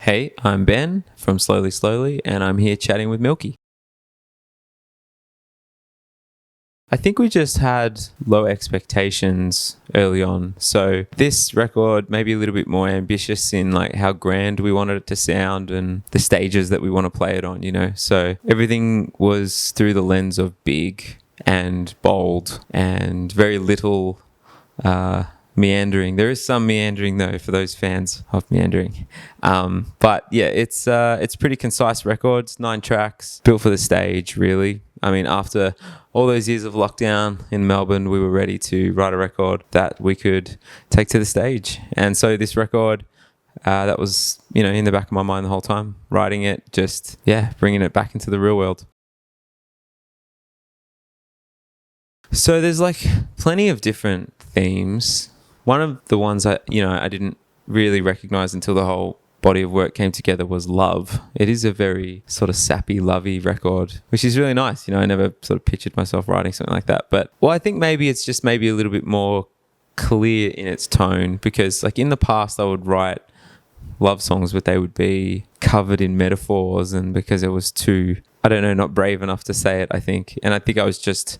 Hey, I'm Ben from Slowly Slowly, and I'm here chatting with Milky. I think we just had low expectations early on. So this record may be a little bit more ambitious in like how grand we wanted it to sound and the stages that we want to play it on, So everything was through the lens of big and bold and very little meandering. There is some meandering though for those fans of meandering. But yeah, it's pretty concise records, 9 tracks, built for the stage really. I mean, after all those years of lockdown in Melbourne, we were ready to write a record that we could take to the stage. And so this record, that was, in the back of my mind the whole time, writing it, just, bringing it back into the real world. So there's like plenty of different themes. One of the ones I didn't really recognize until the whole body of work came together was love. It is a very sort of sappy, lovey record, which is really nice. I never sort of pictured myself writing something like that. But, I think maybe it's just maybe a little bit more clear in its tone because like in the past I would write love songs, but they would be covered in metaphors and because it was too, not brave enough to say it, I think. And I think I was just,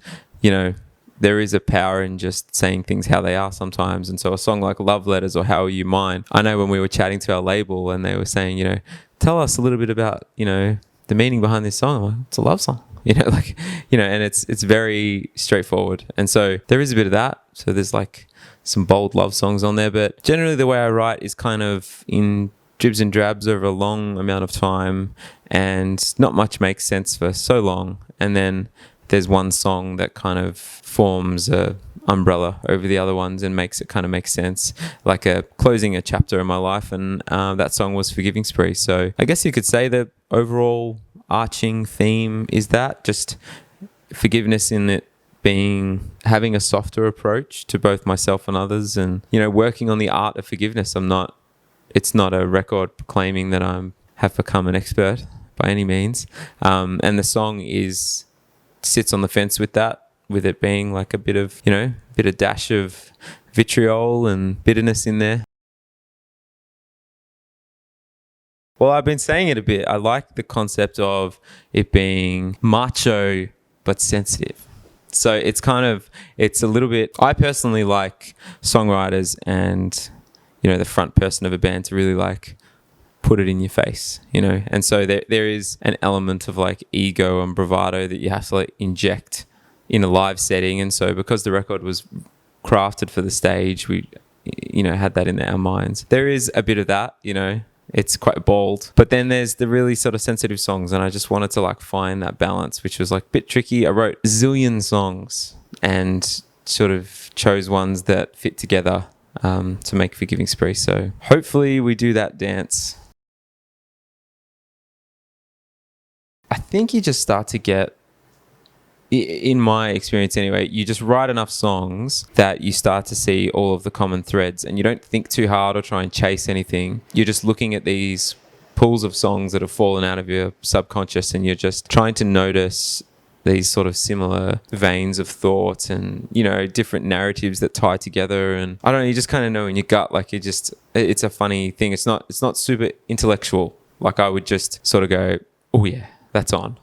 there is a power in just saying things how they are sometimes. And so a song like Love Letters or How Are You Mine, I know when we were chatting to our label and they were saying, tell us a little bit about, the meaning behind this song. I'm like, it's a love song, and it's very straightforward. And so there is a bit of that. So there's like some bold love songs on there, but generally the way I write is kind of in dribs and drabs over a long amount of time and not much makes sense for so long. And then there's one song that kind of forms a umbrella over the other ones and makes it kind of make sense, like closing a chapter in my life. And that song was Forgiving Spree. So I guess you could say the overall arching theme is that just forgiveness in it being having a softer approach to both myself and others and, working on the art of forgiveness. It's not a record claiming that have become an expert by any means. And the song sits on the fence with that, with it being like a bit of dash of vitriol and bitterness in there. Well, I've been saying it a bit. I like the concept of it being macho but sensitive. So it's a little bit, I personally like songwriters and, the front person of a band to really like put it in your face, and so there is an element of like ego and bravado that you have to like inject in a live setting. And so because the record was crafted for the stage, we had that in our minds. There is a bit of that, it's quite bold, but then there's the really sort of sensitive songs, and I just wanted to like find that balance, which was like a bit tricky. I wrote a zillion songs and sort of chose ones that fit together to make Forgiving Spree. So hopefully we do that dance. I think you just start to get, in my experience anyway, you just write enough songs that you start to see all of the common threads and you don't think too hard or try and chase anything. You're just looking at these pools of songs that have fallen out of your subconscious and you're just trying to notice these sort of similar veins of thought and, different narratives that tie together. And I don't know, you just kind of know in your gut, like it's a funny thing. It's not super intellectual. Like I would just sort of go, oh yeah, that's on,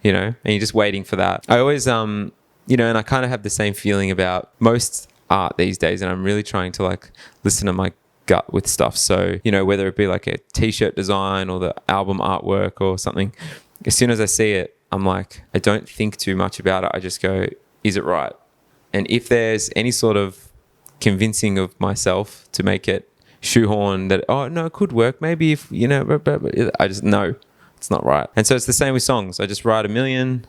and you're just waiting for that. I always, and I kind of have the same feeling about most art these days, and I'm really trying to like listen to my gut with stuff. So, whether it be like a t-shirt design or the album artwork or something, as soon as I see it, I'm like, I don't think too much about it. I just go, is it right? And if there's any sort of convincing of myself to make it shoehorn that, oh no, it could work. Maybe if, I just know. It's not right. And so it's the same with songs. I just write a million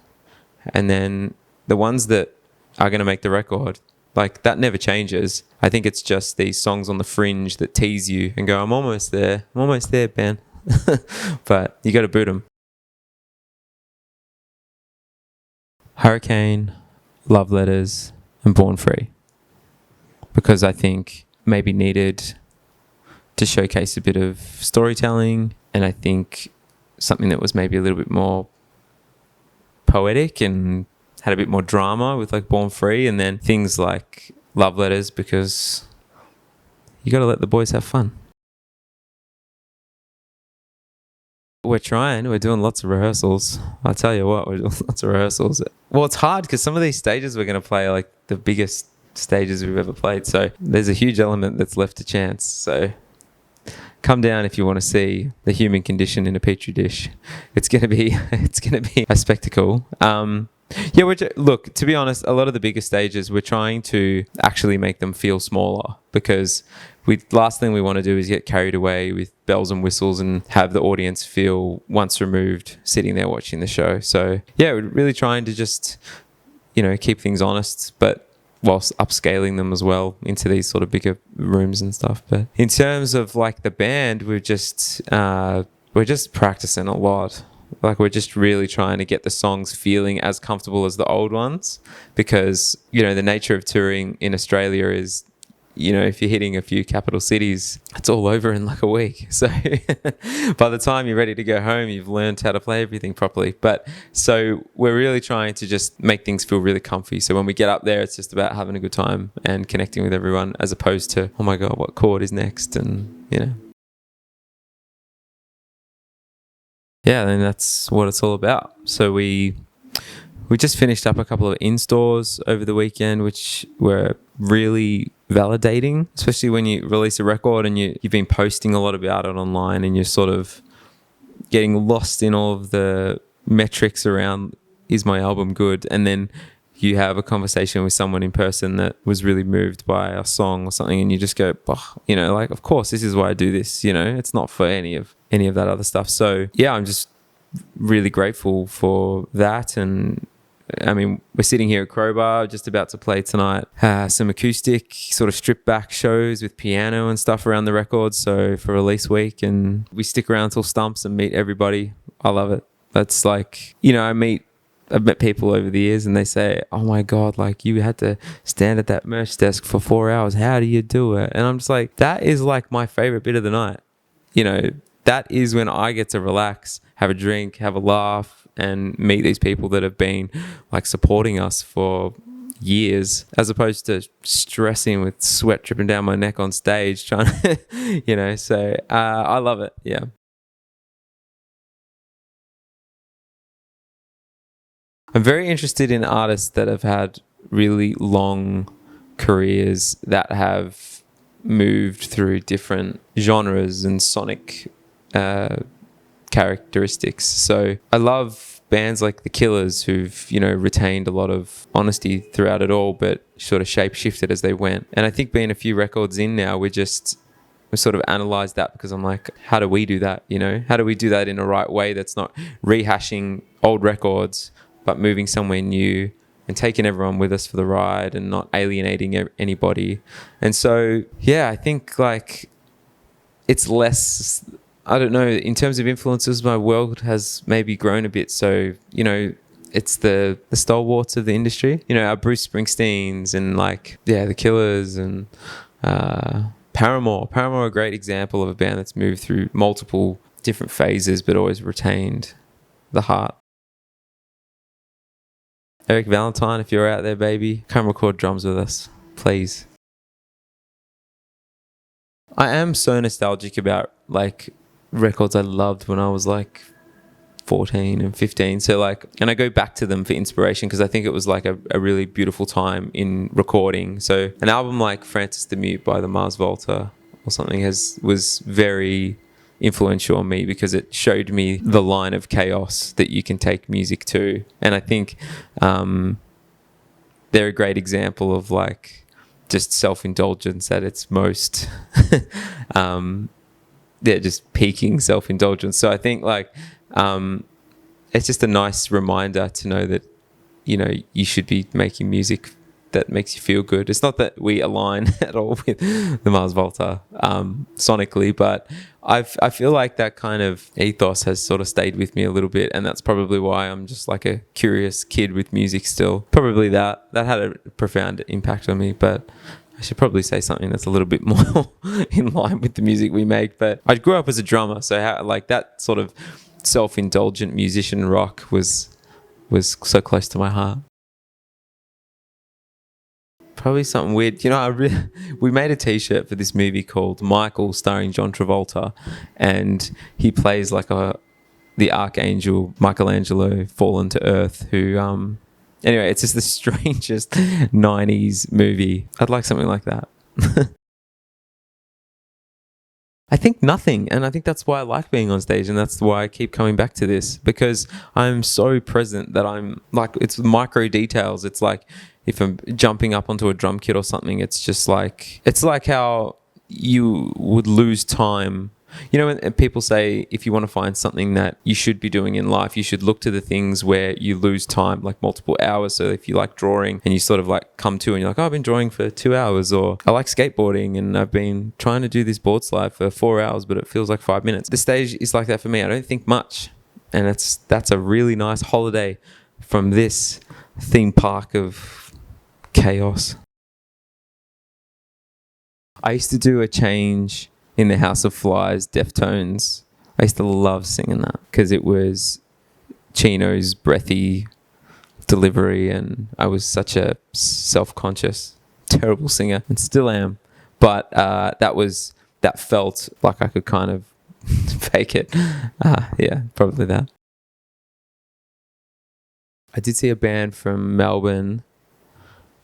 and then the ones that are going to make the record, like that never changes. I think it's just these songs on the fringe that tease you and go, I'm almost there, Ben. But you got to boot them. Hurricane, Love Letters and Born Free. Because I think maybe needed to showcase a bit of storytelling, and I think something that was maybe a little bit more poetic and had a bit more drama with like Born Free, and then things like Love Letters because you got to let the boys have fun. We're trying. We're doing lots of rehearsals. I tell you what, we're doing lots of rehearsals. Well, it's hard because some of these stages we're going to play are like the biggest stages we've ever played. So there's a huge element that's left to chance. So come down if you want to see the human condition in a petri dish. It's going to be a spectacle. Yeah, look, to be honest, a lot of the bigger stages, we're trying to actually make them feel smaller, because last thing we want to do is get carried away with bells and whistles and have the audience feel once removed sitting there watching the show. So yeah, we're really trying to just, keep things honest, but whilst upscaling them as well into these sort of bigger rooms and stuff. But in terms of like the band, we're just practicing a lot. Like, we're just really trying to get the songs feeling as comfortable as the old ones, because, the nature of touring in Australia is, if you're hitting a few capital cities, it's all over in like a week. So by the time you're ready to go home, you've learned how to play everything properly. But so we're really trying to just make things feel really comfy. So when we get up there, it's just about having a good time and connecting with everyone, as opposed to, oh my God, what chord is next? And, yeah, and that's what it's all about. So we just finished up a couple of in-stores over the weekend, which were really validating, especially when you release a record and you've been posting a lot about it online, and you're sort of getting lost in all of the metrics around, is my album good? And then you have a conversation with someone in person that was really moved by a song or something, and you just go, like, of course, this is why I do this. It's not for any of that other stuff. So yeah, I'm just really grateful for that. And I mean, we're sitting here at Crowbar, just about to play tonight some acoustic sort of stripped back shows with piano and stuff around the record, so for release week, and we stick around till stumps and meet everybody. I love it. That's like, I've met people over the years and they say, oh my God, like, you had to stand at that merch desk for 4 hours. How do you do it? And I'm just like, that is like my favorite bit of the night. That is when I get to relax, have a drink, have a laugh, and meet these people that have been like supporting us for years, as opposed to stressing with sweat dripping down my neck on stage trying to, so I love it. Yeah. I'm very interested in artists that have had really long careers, that have moved through different genres and sonic characteristics. So I love bands like The Killers, who've, retained a lot of honesty throughout it all, but sort of shape shifted as they went. And I think being a few records in now, we sort of analysed that, because I'm like, how do we do that? How do we do that in a right way that's not rehashing old records, but moving somewhere new and taking everyone with us for the ride and not alienating anybody? And so, yeah, I think like it's less, I don't know, in terms of influences, my world has maybe grown a bit. So, it's the stalwarts of the industry, our Bruce Springsteens and like, yeah, The Killers and Paramore. Paramore are a great example of a band that's moved through multiple different phases, but always retained the heart. Eric Valentine, if you're out there, baby, come record drums with us, please. I am so nostalgic about like records I loved when I was like 14 and 15. So like, and I go back to them for inspiration, because I think it was like a really beautiful time in recording. So an album like Francis the Mute by the Mars Volta or something was very influential on me, because it showed me the line of chaos that you can take music to. And I think they're a great example of like just self-indulgence at its most just peaking self-indulgence. So I think like it's just a nice reminder to know that you should be making music that makes you feel good. It's not that we align at all with the Mars Volta sonically, but I feel like that kind of ethos has sort of stayed with me a little bit, and that's probably why I'm just like a curious kid with music still. Probably that had a profound impact on me, but I should probably say something that's a little bit more in line with the music we make. But I grew up as a drummer, so like that sort of self-indulgent musician rock was so close to my heart. Probably something weird. We made a t-shirt for this movie called Michael, starring John Travolta, and he plays like a the archangel Michelangelo fallen to earth who anyway, it's just the strangest 90s movie. I'd like something like that. I think nothing, and I think that's why I like being on stage, and that's why I keep coming back to this, because I'm so present that I'm like, it's micro details. It's like if I'm jumping up onto a drum kit or something, it's just like, it's like how you would lose time. You know, when people say if you want to find something that you should be doing in life, you should look to the things where you lose time, like multiple hours. So if you like drawing and you sort of like come to and you're like, oh, I've been drawing for 2 hours, or I like skateboarding and I've been trying to do this board slide for 4 hours, but it feels like 5 minutes. The stage is like that for me. I don't think much. And that's a really nice holiday from this theme park of chaos. I used to do a change in the House of Flies, Deftones. I used to love singing that because it was Chino's breathy delivery, and I was such a self-conscious, terrible singer, and still am. But that felt like I could kind of fake it. Yeah, probably that. I did see a band from Melbourne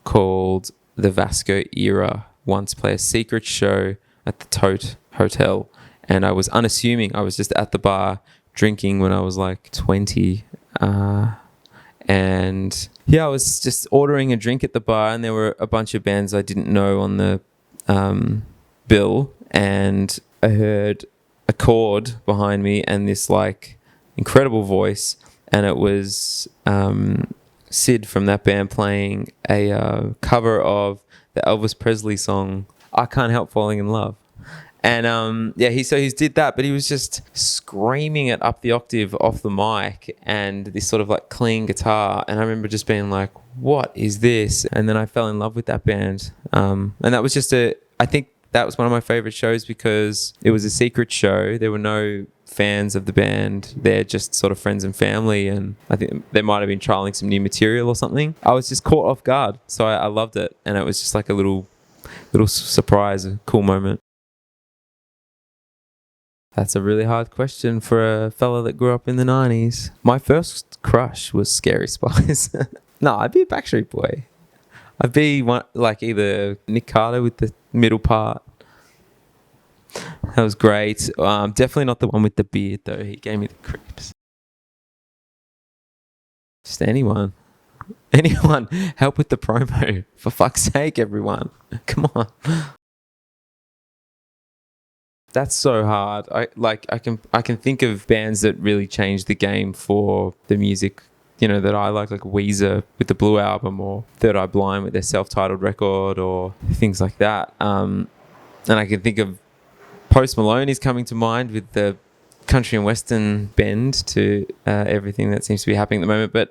called the Vasco Era once play a secret show at the Tote Hotel, and I was unassuming. I was just at the bar drinking when I was like 20, and yeah, I was just ordering a drink at the bar, and there were a bunch of bands I didn't know on the bill, and I heard a chord behind me and this like incredible voice, and it was Sid from that band playing a cover of the Elvis Presley song I Can't Help Falling in Love. And he did that, but he was just screaming it up the octave off the mic, and this sort of like clean guitar. And I remember just being like, what is this? And then I fell in love with that band. And that was I think that was one of my favorite shows because it was a secret show. There were no fans of the band. They're just sort of friends and family. And I think they might have been trialing some new material or something. I was just caught off guard. So I loved it. And it was just like a little surprise, a cool moment. That's a really hard question for a fella that grew up in the 90s. My first crush was Scary Spice. No, I'd be a Backstreet Boy. I'd be one, like either Nick Carter with the middle part. That was great. Definitely not the one with the beard though. He gave me the creeps. Just anyone. Anyone. Help with the promo. For fuck's sake, everyone. Come on. That's so hard. I can think of bands that really changed the game for the music, you know, that I like Weezer with the Blue Album, or Third Eye Blind with their self-titled record, or things like that. And I can think of Post Malone is coming to mind with the country and western bend to everything that seems to be happening at the moment. But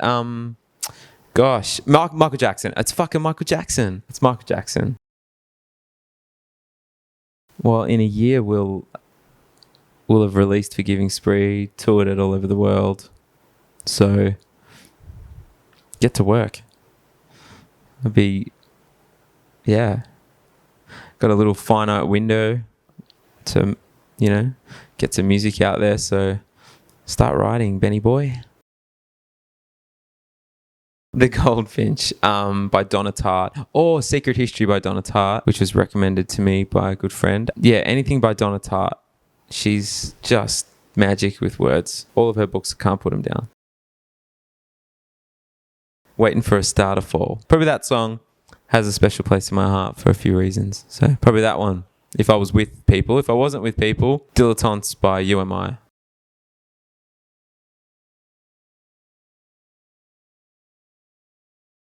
gosh, Michael Jackson. It's fucking Michael Jackson. It's Michael Jackson. Well, in a year, we'll have released Forgiving Spree, toured it all over the world. So, get to work. Got a little finite window to, get some music out there. So, start writing, Benny boy. The Goldfinch by Donna Tartt, or Secret History by Donna Tartt, which was recommended to me by a good friend. Yeah, anything by Donna Tartt. She's just magic with words. All of her books, can't put them down. Waiting for a Star to Fall. Probably that song has a special place in my heart for a few reasons. So probably that one. If I was with people. If I wasn't with people, Dilettantes by UMI.